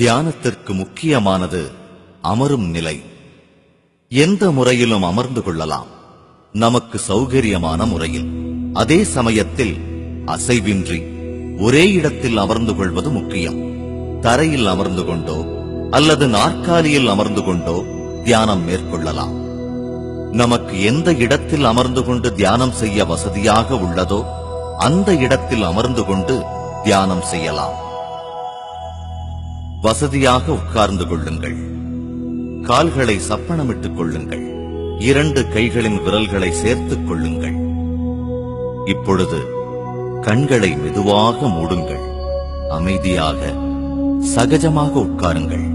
தியானத்திற்கு முக்கியமானது அமரும் நிலை. எந்த முறையிலும் அமர்ந்து கொள்ளலாம், நமக்கு சௌகரியமான முறையில். அதே சமயத்தில் அசைவின்றி ஒரே இடத்தில் அமர்ந்து கொள்வது முக்கியம். தரையில் அமர்ந்து கொண்டோ அல்லது நாற்காலியில் அமர்ந்து கொண்டோ தியானம் மேற்கொள்ளலாம். நமக்கு எந்த இடத்தில் அமர்ந்து கொண்டு தியானம் செய்ய வசதியாக உள்ளதோ அந்த இடத்தில் அமர்ந்து கொண்டு தியானம் செய்யலாம். வசதியாக உட்கார்ந்து கொள்ளுங்கள். கால்களை சப்பனமிட்டுக் கொள்ளுங்கள். 2 கைகளின் விரல்களை சேர்த்துக் கொள்ளுங்கள். இப்பொழுது கண்களை மெதுவாக மூடுங்கள். அமைதியாக சகஜமாக உட்காருங்கள்.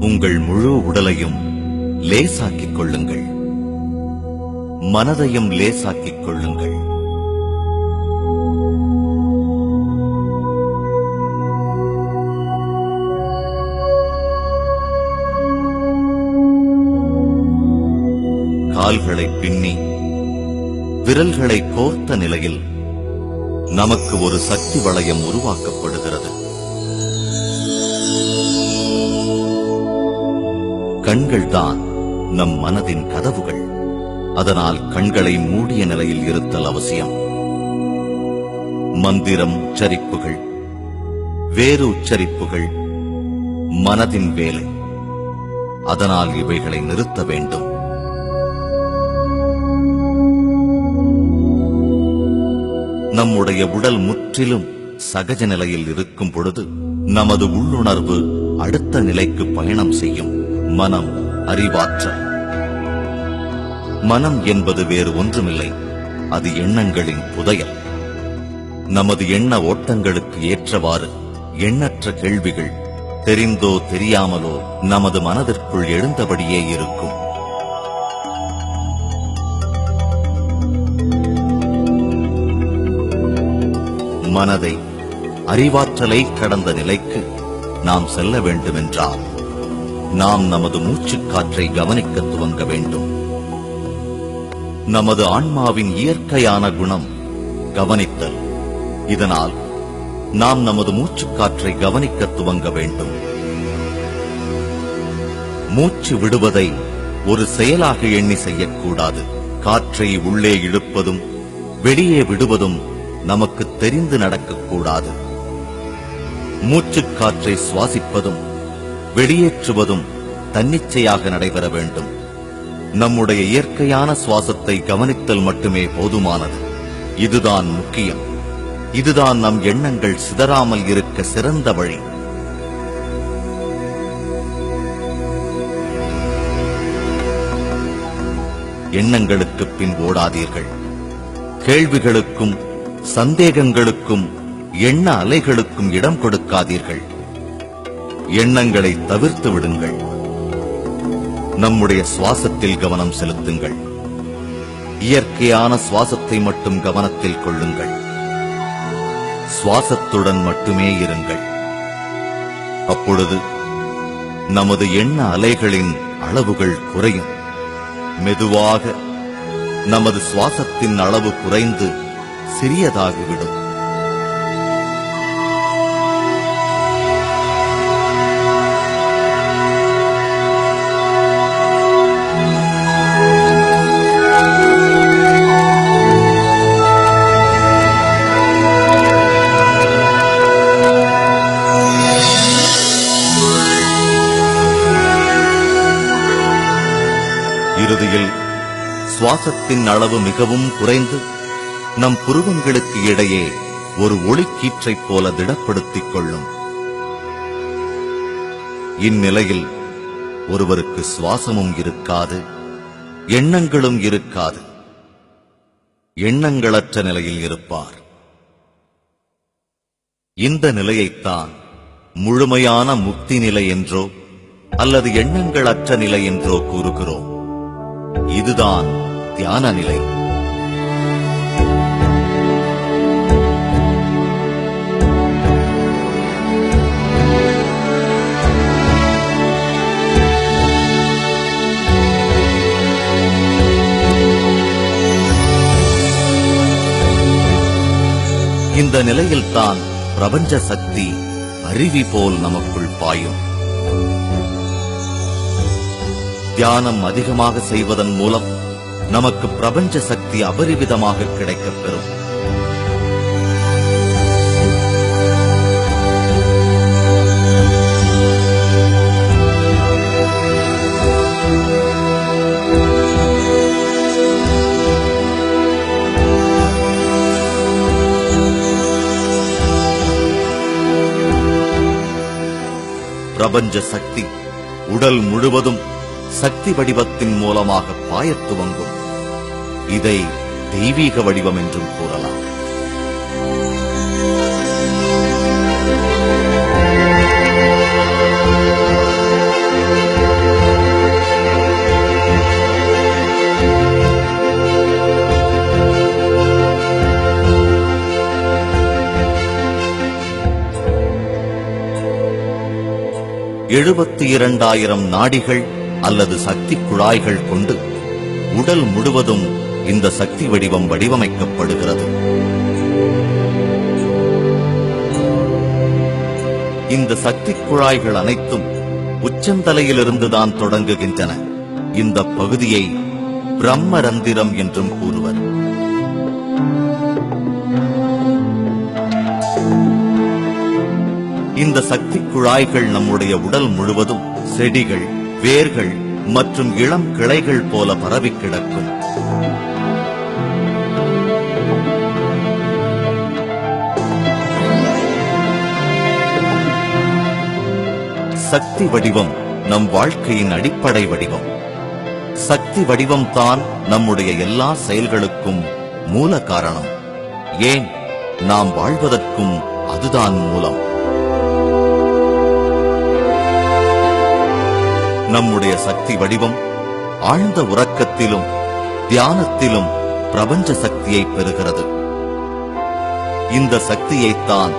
உங்கள் முழு உடலையும் லேசாக்கிக் கொள்ளுங்கள். மனதையும் லேசாக்கிக் கொள்ளுங்கள். கால்களை பின்னி விரல்களை கோர்த்த நிலையில் நமக்கு ஒரு சக்தி வளையம் உருவாக்கப்படுகிறது. கண்கள்தான் நம் மனதின் கதவுகள். அதனால் கண்களை மூடிய நிலையில் இருத்தல் அவசியம். மந்திரம் உச்சரிப்புகள், வேறு உச்சரிப்புகள் மனதின் வேலை. அதனால் இவைகளை நிறுத்த வேண்டும். நம்முடைய உடல் முற்றிலும் சகஜ நிலையில் இருக்கும் பொழுது நமது உள்ளுணர்வு அடுத்த நிலைக்கு பயணம் செய்யும். மனம், அறிவாற்றல். மனம் என்பது வேறு ஒன்றுமில்லை, அது எண்ணங்களின் புதையல். நமது எண்ண ஓட்டங்களுக்கு ஏற்றவாறு எண்ணற்ற கேள்விகள் தெரிந்தோ தெரியாமலோ நமது மனதிற்குள் எழுந்தபடியே இருக்கும். மனதை, அறிவாற்றலை கடந்த நிலைக்கு நாம் செல்ல வேண்டுமென்றால் நாம் நமது மூச்சுக்காற்றை கவனிக்க துவங்க வேண்டும். நமது ஆன்மாவின் இயற்கையான குணம் கவனித்தல். இதனால் நாம் நமது மூச்சுக்காற்றை கவனிக்க துவங்க வேண்டும். மூச்சு விடுவதை ஒரு செயலாக எண்ணி செய்யக்கூடாது. காற்றை உள்ளே இழுப்பதும் வெளியே விடுவதும் நமக்கு தெரிந்து நடக்கக்கூடாது. மூச்சுக்காற்றை சுவாசிப்பதும் வெளியேற்றுவதும் தன்னிச்சையாக நடைபெற வேண்டும். நம்முடைய இயற்கையான சுவாசத்தை கவனித்தல் மட்டுமே போதுமானது. இதுதான் முக்கியம். இதுதான் நம் எண்ணங்கள் சிதறாமல் இருக்க சிறந்த வழி. எண்ணங்களுக்கு பின் ஓடாதீர்கள். கேள்விகளுக்கும் சந்தேகங்களுக்கும் எண்ண அலைகளுக்கும் இடம் கொடுக்காதீர்கள். எண்ணங்களை தவிர்த்து விடுங்கள். நம்முடைய சுவாசத்தில் கவனம் செலுத்துங்கள். இயற்கையான சுவாசத்தை மட்டும் கவனத்தில் கொள்ளுங்கள். சுவாசத்துடன் மட்டுமே இருங்கள். அப்பொழுது நமது எண்ண அலைகளின் அளவுகள் குறையும். மெதுவாக நமது சுவாசத்தின் அளவு குறைந்து சிறியதாகிவிடும். இறுதியில் சுவாசத்தின் அளவு மிகவும் குறைந்து நம் புருவங்களுக்கு இடையே ஒரு ஒளிக்கீற்றைப் போல திடப்படுத்திக் கொள்ளும். இந்நிலையில் ஒருவருக்கு சுவாசமும் இருக்காது, எண்ணங்களும் இருக்காது. எண்ணங்களற்ற நிலையில் இருப்பார். இந்த நிலையைத்தான் முழுமையான முக்தி நிலை என்றோ அல்லது எண்ணங்களற்ற நிலை என்றோ கூறுகிறோம். இதுதான் தியான நிலை. இந்த நிலையில்தான் பிரபஞ்ச சக்தி அருவி போல் நமக்குள் பாயும். தியானம் அதிகமாக செய்வதன் மூலம் நமக்கு பிரபஞ்ச சக்தி அபரிவிதமாக கிடைக்கப் பெறும். பிரபஞ்ச சக்தி உடல் முழுவதும் சக்தி வடிவத்தின் மூலமாக பாயத் துவங்கும். இதை தெய்வீக வடிவம் என்றும் கூறலாம். $72,000 நாடிகள் அல்லது சக்தி குழாய்கள் கொண்டு உடல் முழுவதும் இந்த சக்தி வடிவம் வடிவமைக்கப்படுகிறது. இந்த சக்தி குழாய்கள் அனைத்தும் உச்சந்தலையிலிருந்துதான் தொடங்குகின்றன. இந்த பகுதியை பிரம்மரந்திரம் என்றும் கூறுவர். இந்த சக்தி குழாய்கள் நம்முடைய உடல் முழுவதும் செடிகள், வேர்கள் மற்றும் இளம் கிளைகள் போல பரவி கிடக்கும். சக்தி வடிவம் நம் வாழ்க்கையின் அடிப்படை வடிவம். சக்தி வடிவம் தான் நம்முடைய எல்லா செயல்களுக்கும் மூல காரணம். ஏன், நாம் வாழ்வதற்கும் அதுதான் மூலம். நம்முடைய சக்தி வடிவம் ஆழ்ந்த உறக்கத்திலும் தியானத்திலும் பிரபஞ்ச சக்தியை பெறுகிறது. இந்த சக்தியைத்தான்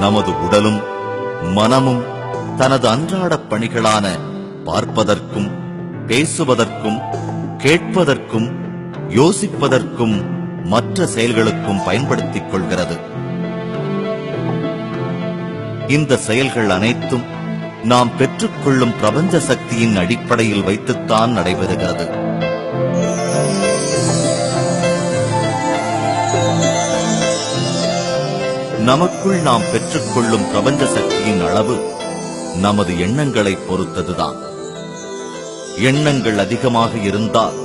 நமது உடலும் மனமும் தனது அன்றாட பணிகளான பார்ப்பதற்கும் பேசுவதற்கும் கேட்பதற்கும் யோசிப்பதற்கும் மற்ற செயல்களுக்கும் பயன்படுத்திக் கொள்கிறது. இந்த செயல்கள் அனைத்தும் நாம் பெற்றுக்கொள்ளும் பிரபஞ்ச சக்தியின் அடிப்படையில் வைத்துத்தான் நடைபெறுகிறது. நமக்குள் நாம் பெற்றுக்கொள்ளும் பிரபஞ்ச சக்தியின் அளவு நமது எண்ணங்களை பொறுத்ததுதான். எண்ணங்கள் அதிகமாக இருந்தால்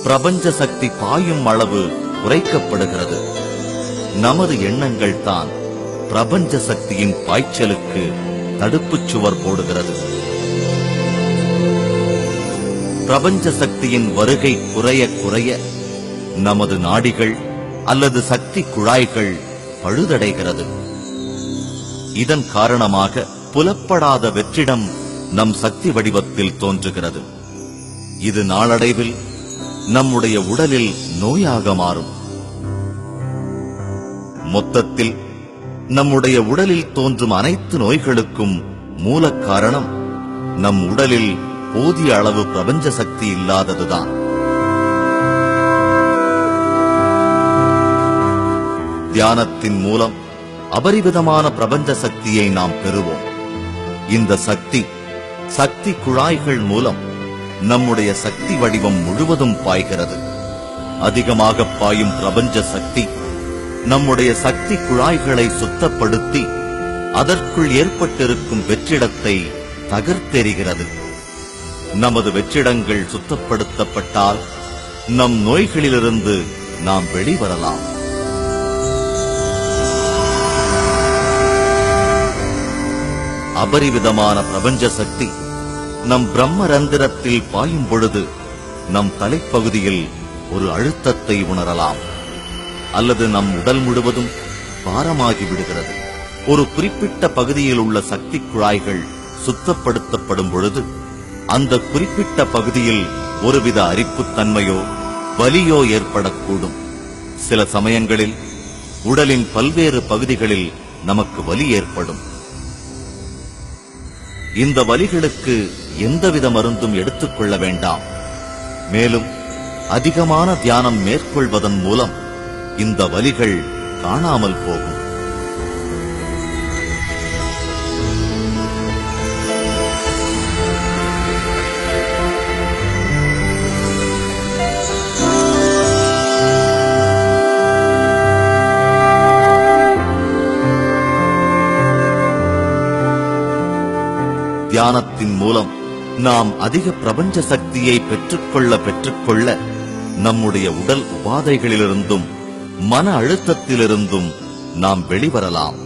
பிரபஞ்ச சக்தி பாயும் அளவு குறைக்கப்படுகிறது. நமது எண்ணங்கள் தான் பிரபஞ்ச சக்தியின் பாய்ச்சலுக்கு தடுப்புச் சுவர் போடுகிறது. பிரபஞ்ச சக்தியின் வருகை குறைய குறைய நமது நாடிகள் அல்லது சக்தி குழாய்கள் பழுதடைகிறது. இதன் காரணமாக புலப்படாத வெற்றிடம் நம் சக்தி வடிவத்தில் தோன்றுகிறது. இது நாளடைவில் நம்முடைய உடலில் நோயாக மாறும். மொத்தத்தில் நம்முடைய உடலில் தோன்றும் அனைத்து நோய்களுக்கும் மூல காரணம் நம் உடலில் போதிய அளவு பிரபஞ்ச சக்தி இல்லாததுதான். தியானத்தின் மூலம் அபரிவிதமான பிரபஞ்ச சக்தியை நாம் பெறுவோம். இந்த சக்தி குழாய்கள் மூலம் நம்முடைய சக்தி வடிவம் முழுவதும் பாய்கிறது. அதிகமாக பாயும் பிரபஞ்ச சக்தி நம்முடைய சக்தி குழாய்களை சுத்தப்படுத்தி அதற்குள் ஏற்பட்டிருக்கும் வெற்றிடத்தை தகர்த்தெறிகிறது. நமது வெற்றிடங்கள் சுத்தப்படுத்தப்பட்டால் நம் நோய்களிலிருந்து நாம் வெளிவரலாம். அபரிவிதமான பிரபஞ்ச சக்தி நம் பிரம்மரந்திரத்தில் பாயும் பொழுது நம் தலைப்பகுதியில் ஒரு அழுத்தத்தை உணரலாம். அல்லது நம் உடல் முழுவதும் பாரமாகி விடுகிறது. ஒரு குறிப்பிட்ட பகுதியில் உள்ள சக்தி குழாய்கள் சுத்தப்படுத்தப்படும் பொழுது அந்த குறிப்பிட்ட பகுதியில் ஒருவித அரிப்புத்தன்மையோ வலியோ ஏற்படக்கூடும். சில சமயங்களில் உடலின் பல்வேறு பகுதிகளில் நமக்கு வலி ஏற்படும். இந்த வலிகளுக்கு எந்தவித மருந்தும் எடுத்துக்கொள்ள வேண்டாம். மேலும் அதிகமான தியானம் மேற்கொள்வதன் மூலம் இந்த வலிகள் காணாமல் போகும். தியானத்தின் மூலம் நாம் அதிக பிரபஞ்ச சக்தியை பெற்றுக்கொள்ள நம்முடைய உடல் உபாதைகளிலிருந்தும் மன அழுத்தத்திலிருந்தும் நாம் வெளிவரலாம்.